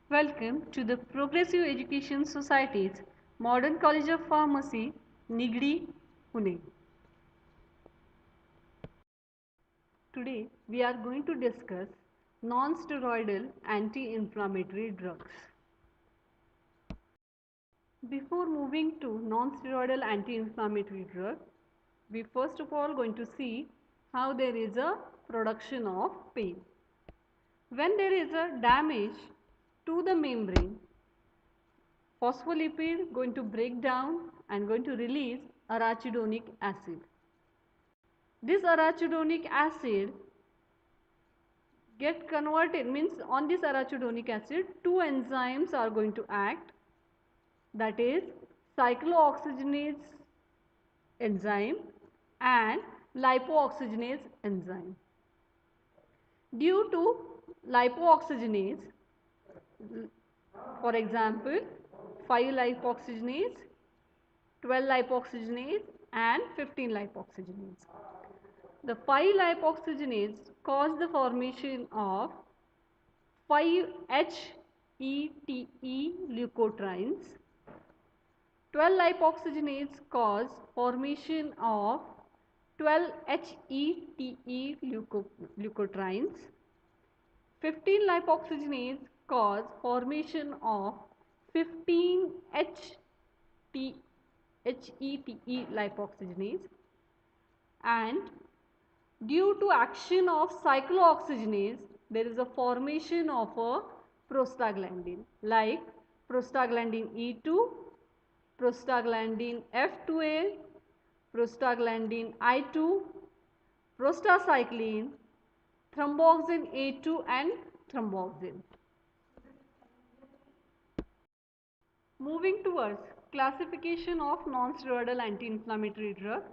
Welcome to the Progressive Education Society's Modern College of Pharmacy, Nigdi, Pune. Today we are going to discuss non-steroidal anti-inflammatory drugs. Before moving to non-steroidal anti-inflammatory drug, we first of all going to see how there is a production of pain. When there is a damage to the membrane, phospholipid going to break down and going to release arachidonic acid. This arachidonic acid get converted, means on this arachidonic acid two enzymes are going to act, that is cyclooxygenase enzyme and lipooxygenase enzyme. Due to lipooxygenase, for example 5-lipoxygenase, 12-lipoxygenase and 15-lipoxygenase. The 5-lipoxygenase cause the formation of 5-HETE leukotrienes. 12-lipoxygenase cause formation of 12-HETE leukotrienes. 15-lipoxygenase cause formation of 15-HETE lipoxygenase, and due to action of cyclooxygenase there is a formation of a prostaglandin like prostaglandin E2, prostaglandin F2A, prostaglandin I2, prostacyclin, thromboxane A2 and thromboxane. Moving towards classification of non-steroidal anti-inflammatory drug.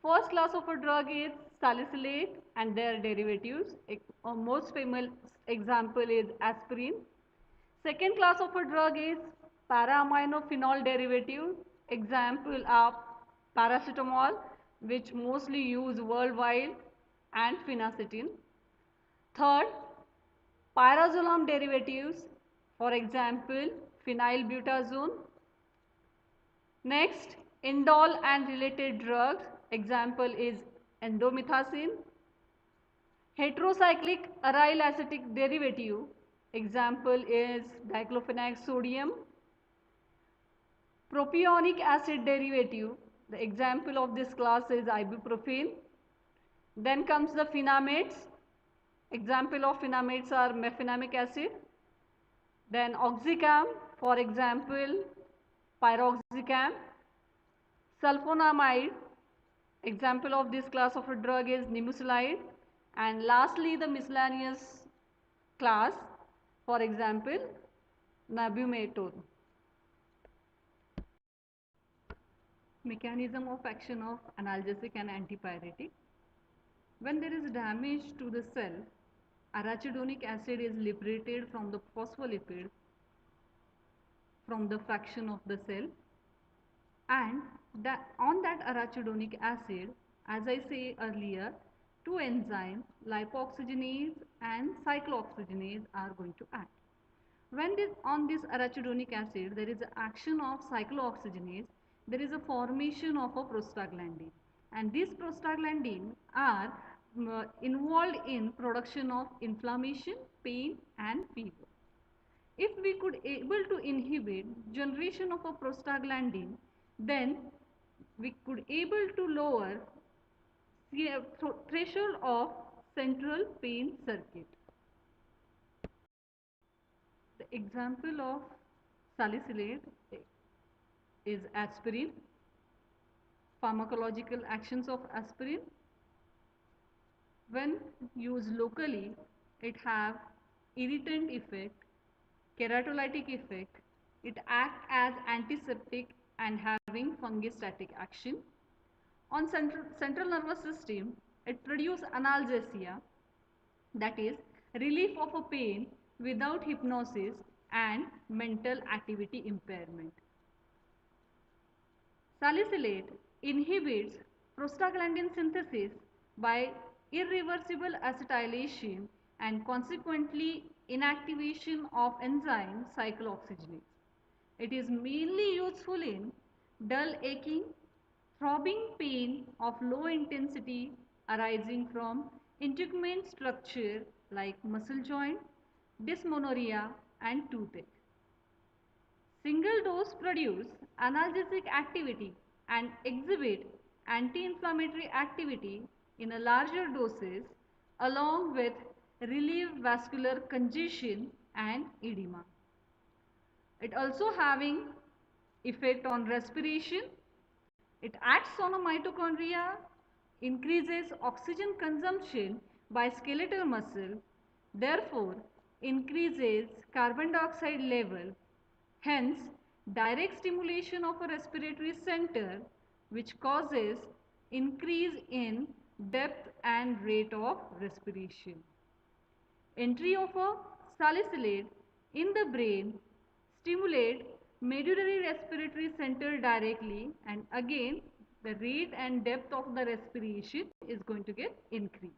First class of a drug is salicylate and their derivatives. A most famous example is aspirin. Second class of a drug is para-aminophenol derivative. Example are paracetamol, which mostly used worldwide, and phenacetin. Third, pyrazolam derivatives, for example phenylbutazone. Next, indole and related drugs, example is endomethacin. Heterocyclic aryl acetic derivative, example is diclofenac sodium. Propionic acid derivative, the example of this class is ibuprofen. Then comes the phenamates, example of phenamates are mefenamic acid. Then oxycam, for example piroxicam. Sulfonamide, example of this class of a drug is nimesulide. And lastly the miscellaneous class, for example nabumetol. Mechanism of action of analgesic and antipyretic. When there is damage to the cell, arachidonic acid is liberated from the phospholipid from the fraction of the cell, and on that arachidonic acid, as I say earlier, two enzymes lipoxygenase and cyclooxygenase are going to act. When on this arachidonic acid there is action of cyclooxygenase, there is a formation of a prostaglandin, and these prostaglandin are involved in production of inflammation, pain and fever. If we could able to inhibit generation of a prostaglandin, then we could able to lower the threshold of central pain circuit. The example of salicylate is aspirin. Pharmacological actions of aspirin, when used locally, it have irritant effect, keratolytic effect, it acts as antiseptic and having fungistatic action. On central nervous system, it produces analgesia, that is relief of a pain without hypnosis and mental activity impairment. Salicylate inhibits prostaglandin synthesis by irreversible acetylation and consequently inactivation of enzyme cyclooxygenase. It is mainly useful in dull aching, throbbing pain of low intensity arising from integument structure like muscle joint, dysmenorrhea and toothache. Single dose produce analgesic activity and exhibit anti-inflammatory activity in a larger doses along with relieve vascular congestion and edema. It also having effect on respiration. It acts on a mitochondria, increases oxygen consumption by skeletal muscle, therefore increases carbon dioxide level. Hence, direct stimulation of a respiratory center which causes increase in depth and rate of respiration. Entry of a salicylate in the brain stimulate medullary respiratory center directly, and again the rate and depth of the respiration is going to get increased.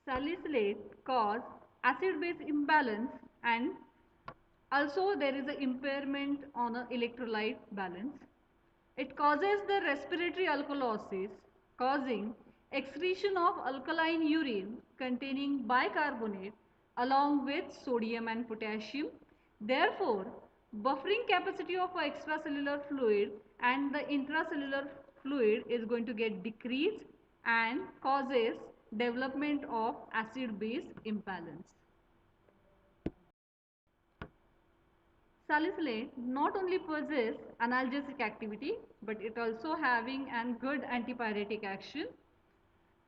Salicylate cause acid-base imbalance, and also there is an impairment on a electrolyte balance. It causes the respiratory alkalosis, causing excretion of alkaline urine containing bicarbonate along with sodium and potassium. Therefore, buffering capacity of extracellular fluid and the intracellular fluid is going to get decreased and causes development of acid-base imbalance. Salicylate not only possess analgesic activity, but it also having a good antipyretic action.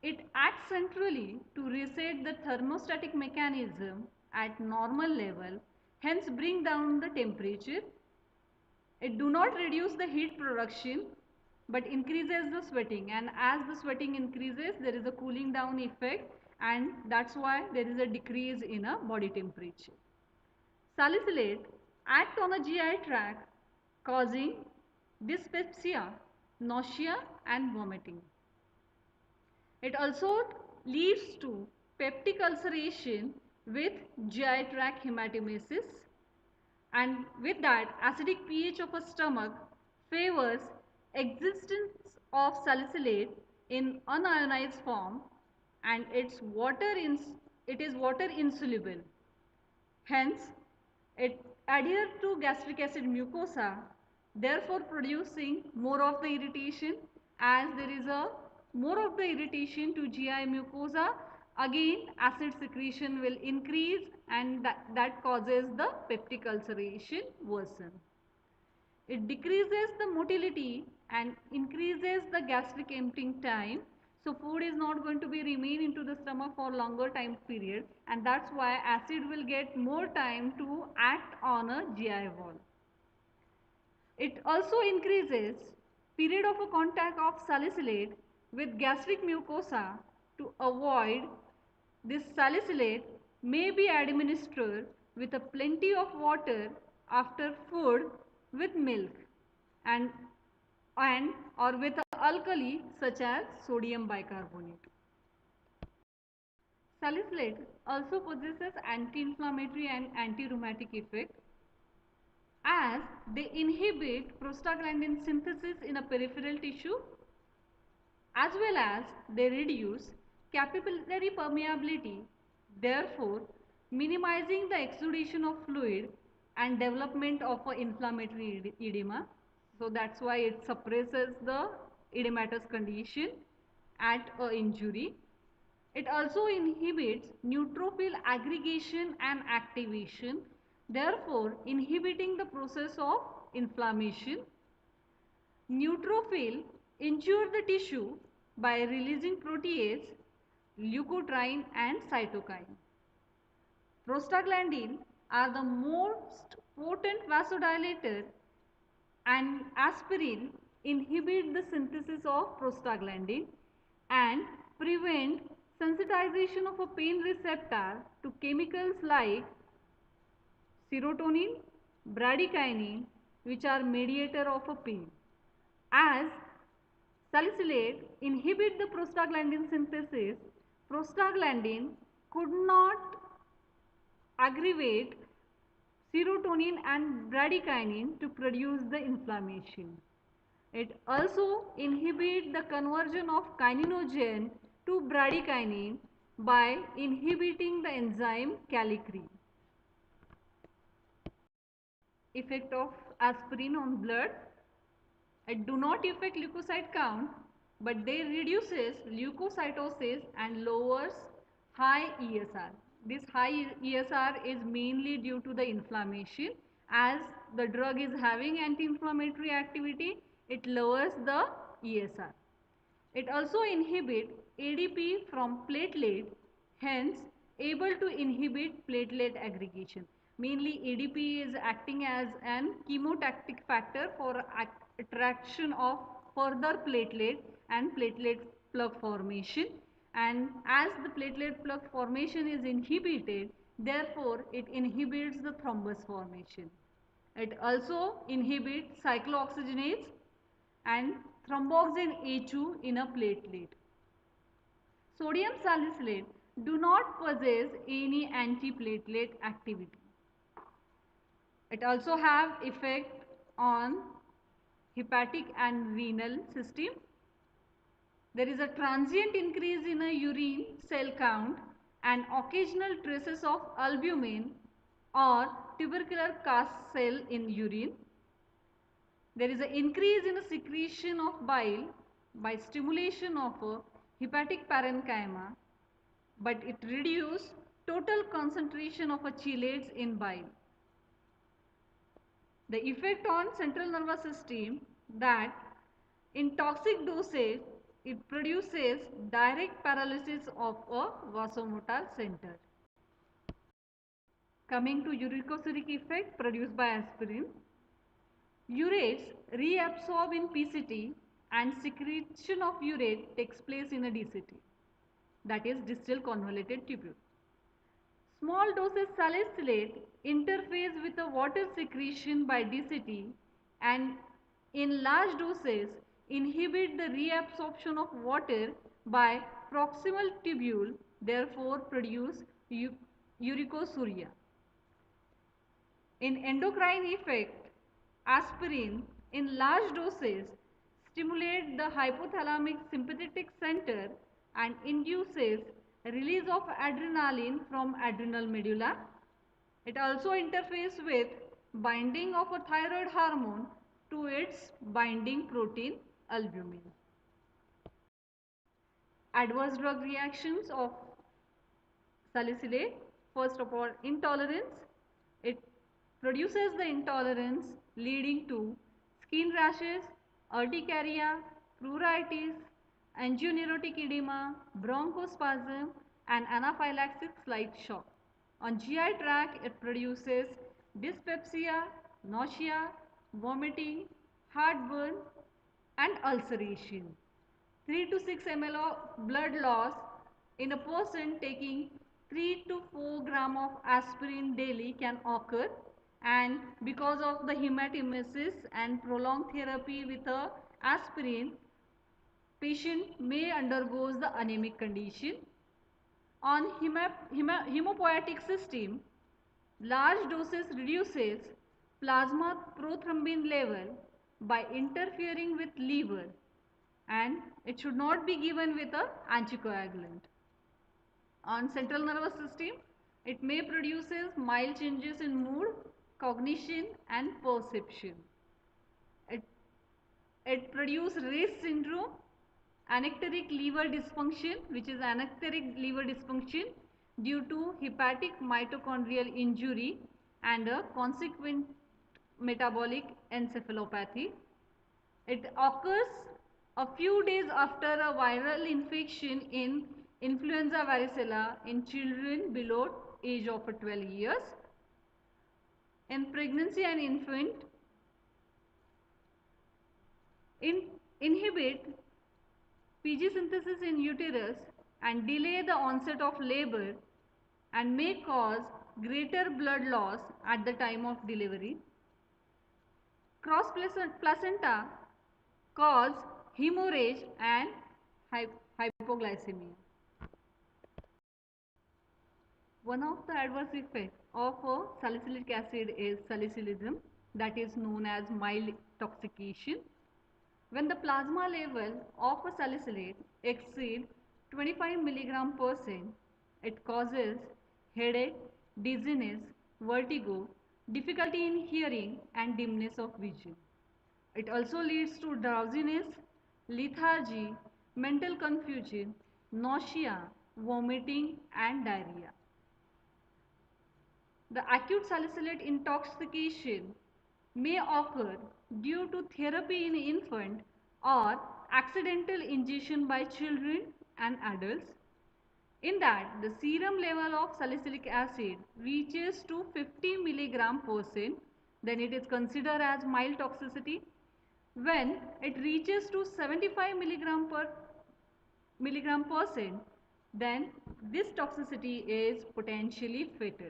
It acts centrally to reset the thermostatic mechanism at normal level, hence bring down the temperature. It do not reduce the heat production, but increases the sweating, and as the sweating increases, there is a cooling down effect, and that's why there is a decrease in a body temperature. Salicylate act on a GI tract causing dyspepsia, nausea and vomiting. It also leads to peptic ulceration with GI tract hematemesis, and with that acidic pH of a stomach favors existence of salicylate in unionized form, and it is water insoluble. Hence, it adheres to gastric acid mucosa, therefore producing more of the irritation. As there is a more of the irritation to GI mucosa, again acid secretion will increase, and that causes the peptic ulceration worsen. It decreases the motility and increases the gastric emptying time. So food is not going to be remain into the stomach for longer time period, and that's why acid will get more time to act on a GI wall. It also increases period of a contact of salicylate with gastric mucosa. To avoid this, salicylate may be administered with a plenty of water after food with milk and or with alkali such as sodium bicarbonate. Salicylate also possesses anti-inflammatory and anti-rheumatic effect, as they inhibit prostaglandin synthesis in a peripheral tissue, as well as they reduce capillary permeability, therefore minimizing the exudation of fluid and development of inflammatory edema. So that's why it suppresses the edematous condition at injury. It also inhibits neutrophil aggregation and activation, therefore inhibiting the process of inflammation. Neutrophil injure the tissue by releasing protease, leukotriene and cytokine. Prostaglandin are the most potent vasodilator, and aspirin inhibit the synthesis of prostaglandin and prevent sensitization of a pain receptor to chemicals like serotonin, bradykinin, which are mediator of a pain. As salicylate inhibit the prostaglandin synthesis, prostaglandin could not aggravate serotonin and bradykinin to produce the inflammation. It also inhibits the conversion of kininogen to bradykinin by inhibiting the enzyme kallikrein. Effect of aspirin on blood. It do not affect leukocyte count, but they reduces leukocytosis and lowers high ESR. This high ESR is mainly due to the inflammation. As the drug is having anti-inflammatory activity, it lowers the ESR. It also inhibits ADP from platelet, hence able to inhibit platelet aggregation. Mainly ADP is acting as an chemotactic factor for attraction of further platelet and platelet plug formation, and as the platelet plug formation is inhibited, therefore it inhibits the thrombus formation. It also inhibits cyclooxygenase and thromboxane A2 in a platelet. Sodium salicylate do not possess any antiplatelet activity. It also have effect on hepatic and renal system. There is a transient increase in a urine cell count and occasional traces of albumin or tubercular cast cell in urine. There is an increase in the secretion of bile by stimulation of a hepatic parenchyma, but it reduces total concentration of a chelates in bile. The effect on central nervous system, that in toxic dosage it produces direct paralysis of a vasomotor center. Coming to uricosuric effect produced by aspirin. Urates reabsorb in PCT and secretion of urate takes place in a DCT, that is distal convoluted tubule. Small doses salicylate interface with the water secretion by DCT and in large doses inhibit the reabsorption of water by proximal tubule, therefore produce uricosuric. In endocrine effect, aspirin in large doses stimulate the hypothalamic sympathetic center and induces release of adrenaline from adrenal medulla. It also interferes with binding of a thyroid hormone to its binding protein albumin. Adverse drug reactions of salicylate. First of all, intolerance. It produces the intolerance leading to skin rashes, urticaria, pruritus, angioneurotic edema, bronchospasm and anaphylaxis slight shock. On GI tract, it produces dyspepsia, nausea, vomiting, heartburn and ulceration. 3 to 6 ml of blood loss in a person taking 3 to 4 gram of aspirin daily can occur, and because of the hematemesis and prolonged therapy with a aspirin, patient may undergoes the anemic condition. On hemopoietic system, large doses reduces plasma prothrombin level by interfering with liver, and it should not be given with a anticoagulant. On central nervous system, it may produces mild changes in mood, cognition and perception. It produces race syndrome, anecteric liver dysfunction, which is anecteric liver dysfunction due to hepatic mitochondrial injury and a consequent metabolic encephalopathy. It occurs a few days after a viral infection in influenza varicella in children below age of 12 years. In pregnancy and infant, inhibit PG synthesis in uterus and delay the onset of labor and may cause greater blood loss at the time of delivery. Cross placenta cause hemorrhage and hypoglycemia. One of the adverse effects of salicylic acid is salicylism, that is known as mild intoxication. When the plasma level of a salicylate exceeds 25 milligram percent, it causes headache, dizziness, vertigo, difficulty in hearing and dimness of vision. It also leads to drowsiness, lethargy, mental confusion, nausea, vomiting and diarrhea. The acute salicylate intoxication may occur due to therapy in infant or accidental ingestion by children and adults. In that, the serum level of salicylic acid reaches to 50 milligram percent, then it is considered as mild toxicity. When it reaches to 75 milligram percent, then this toxicity is potentially fatal.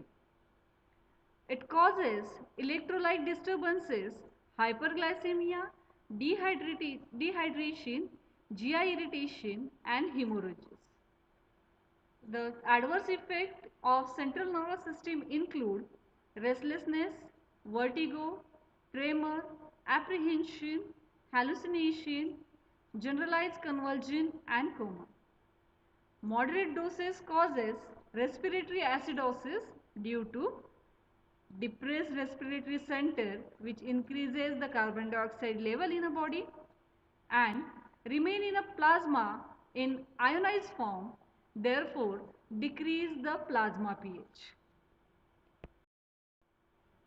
It causes electrolyte disturbances, hyperglycemia, dehydration, GI irritation and hemorrhages. The adverse effect of central nervous system include restlessness, vertigo, tremor, apprehension, hallucination, generalized convulsion and coma. Moderate doses causes respiratory acidosis due to depressed respiratory center, which increases the carbon dioxide level in a body and remain in a plasma in ionized form, therefore decrease the plasma pH.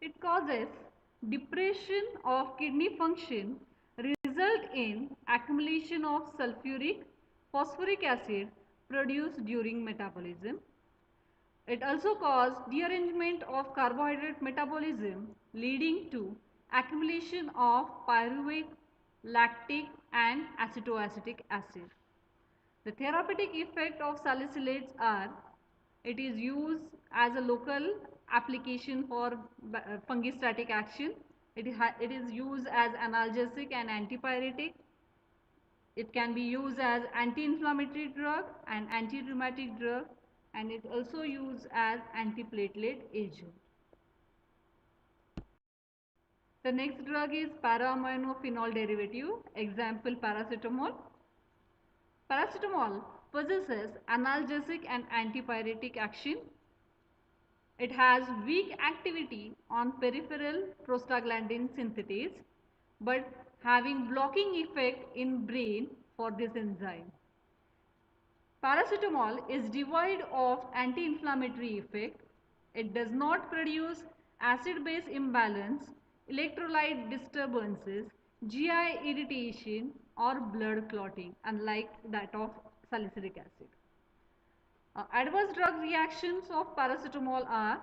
It causes depression of kidney function, result in accumulation of sulfuric, phosphoric acid produced during metabolism. It also causes dearrangement of carbohydrate metabolism, leading to accumulation of pyruvic, lactic and acetoacetic acid. The therapeutic effect of salicylates are, it is used as a local application for fungistatic action. It is used as analgesic and antipyretic. It can be used as anti-inflammatory drug and anti-rheumatic drug, and it also used as antiplatelet agent. The next drug is para-aminophenol derivative, example paracetamol. Paracetamol possesses analgesic and antipyretic action. It has weak activity on peripheral prostaglandin synthetase, but having blocking effect in brain for this enzyme. Paracetamol is devoid of anti-inflammatory effect. It does not produce acid-base imbalance, electrolyte disturbances, GI irritation or blood clotting, unlike that of salicylic acid. Adverse drug reactions of paracetamol are,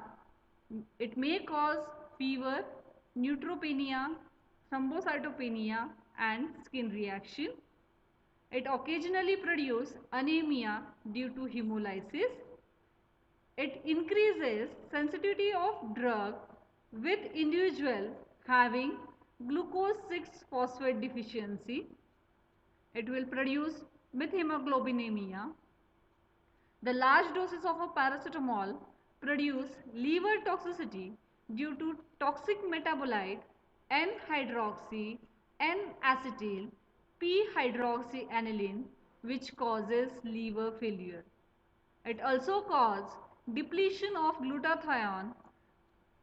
it may cause fever, neutropenia, thrombocytopenia and skin reaction. It occasionally produces anemia due to hemolysis. It increases sensitivity of drug with individual having glucose 6-phosphate deficiency. It will produce methemoglobinemia. The large doses of a paracetamol produce liver toxicity due to toxic metabolite N-hydroxy, N-acetyl, P-hydroxyaniline, which causes liver failure. It also causes depletion of glutathione,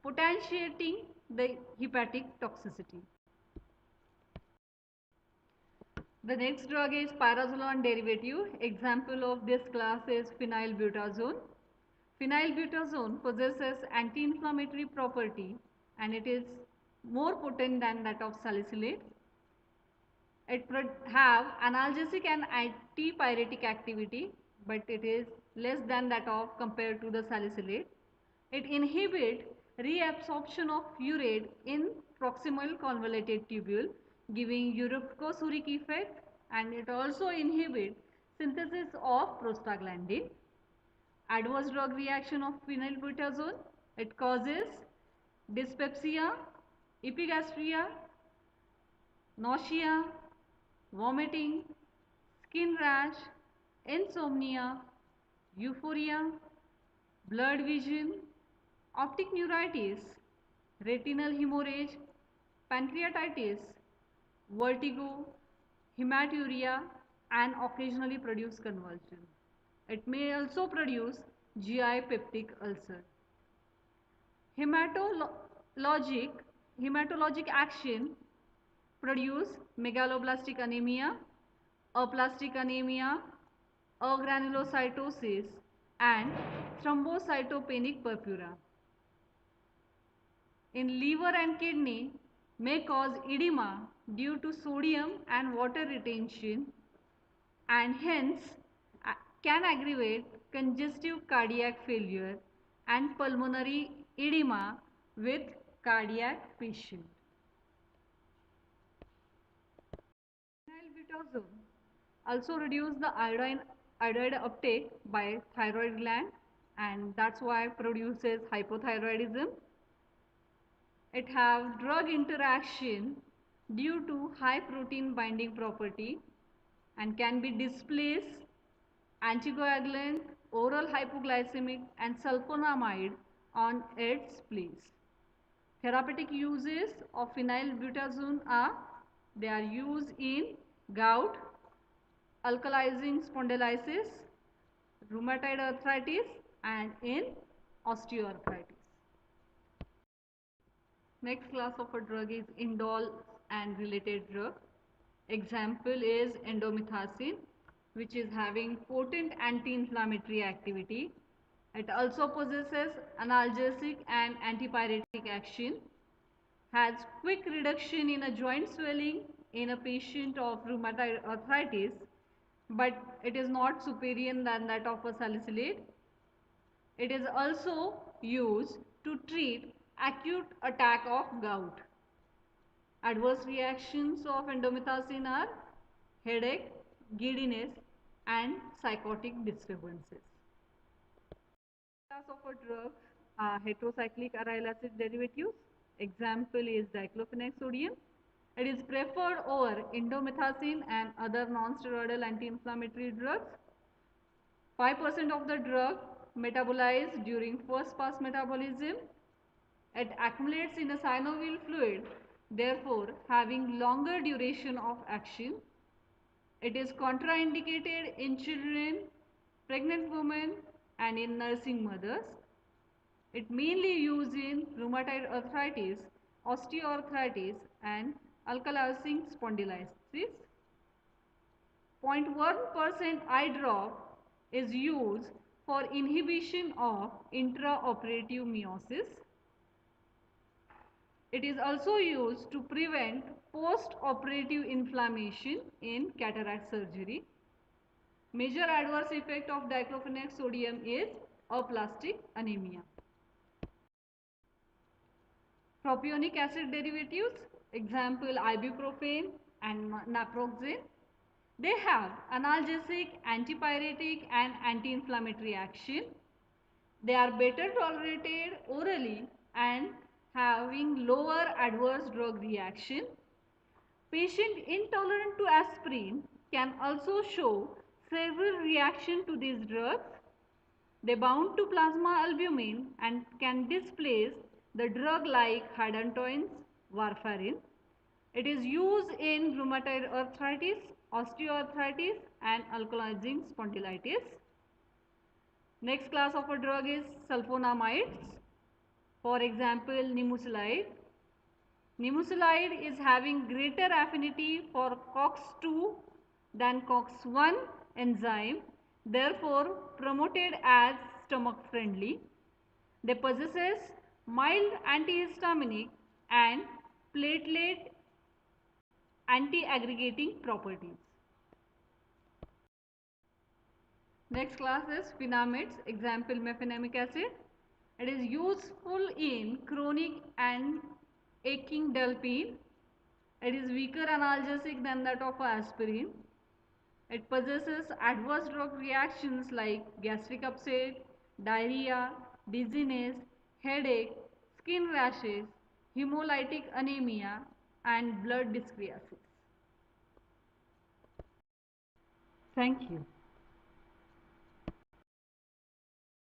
potentiating the hepatic toxicity. The next drug is pyrazolone derivative. Example of this class is phenylbutazone. Phenylbutazone possesses anti-inflammatory property and it is more potent than that of salicylate. It have analgesic and antipyretic activity, but it is less than that of compared to the salicylate. It inhibits reabsorption of urate in proximal convoluted tubule, giving uricosuric effect, and it also inhibits synthesis of prostaglandin. Adverse drug reaction of phenylbutazone, it causes dyspepsia, epigastria, nausea, vomiting, skin rash, insomnia, euphoria, blurred vision, optic neuritis, retinal hemorrhage, pancreatitis, vertigo, hematuria, and occasionally produce convulsion. It may also produce GI peptic ulcer. Hematologic, hematologic action produce megaloblastic anemia, aplastic anemia, agranulocytosis, and thrombocytopenic purpura. In liver and kidney may cause edema due to sodium and water retention, and hence can aggravate congestive cardiac failure and pulmonary edema with cardiac patient. Phenylbutazone also reduce the iodide uptake by thyroid gland, and that's why it produces hypothyroidism. It have drug interaction due to high protein binding property and can be displaced anticoagulant, oral hypoglycemic, and sulfonamide on its place. Therapeutic uses of phenylbutazone are, they are used in gout, alkalizing spondylitis, rheumatoid arthritis, and in osteoarthritis. Next class of a drug is indole and related drug. Example is indomethacin, which is having potent anti-inflammatory activity. It also possesses analgesic and antipyretic action, has quick reduction in a joint swelling in a patient of rheumatoid arthritis, but it is not superior than that of a salicylate. It is also used to treat acute attack of gout. Adverse reactions of indomethacin are headache, giddiness, and psychotic disturbances. Class of a drug are heterocyclic aryl acid derivatives. Example is diclofenac sodium. It is preferred over indomethacin and other non-steroidal anti-inflammatory drugs. 5% of the drug metabolized during first pass metabolism. It accumulates in the synovial fluid, therefore having longer duration of action. It is contraindicated in children, pregnant women, and in nursing mothers. It mainly used in rheumatoid arthritis, osteoarthritis, and ankylosing spondylitis. 0.1% eye drop is used for inhibition of intraoperative meiosis. It is also used to prevent post-operative inflammation in cataract surgery. Major adverse effect of diclofenac sodium is aplastic anemia. Propionic acid derivatives, example ibuprofen and naproxen. They have analgesic, antipyretic, and anti-inflammatory action. They are better tolerated orally and having lower adverse drug reaction. Patient intolerant to aspirin can also show several reactions to these drugs. They bound to plasma albumin and can displace the drug like hydantoins, warfarin. It is used in rheumatoid arthritis, osteoarthritis, and ankylosing spondylitis. Next class of a drug is sulfonamides. For example, nimesulide. Nimesulide is having greater affinity for COX-2 than COX-1 enzyme, therefore promoted as stomach friendly. They possesses mild antihistaminic and platelet anti-aggregating properties. Next class is phenamides, example mefenamic acid. It is useful in chronic and aching dull pain. It is weaker analgesic than that of aspirin. It possesses adverse drug reactions like gastric upset, diarrhea, dizziness, headache, skin rashes, hemolytic anemia, and blood dyscrasis. Thank you.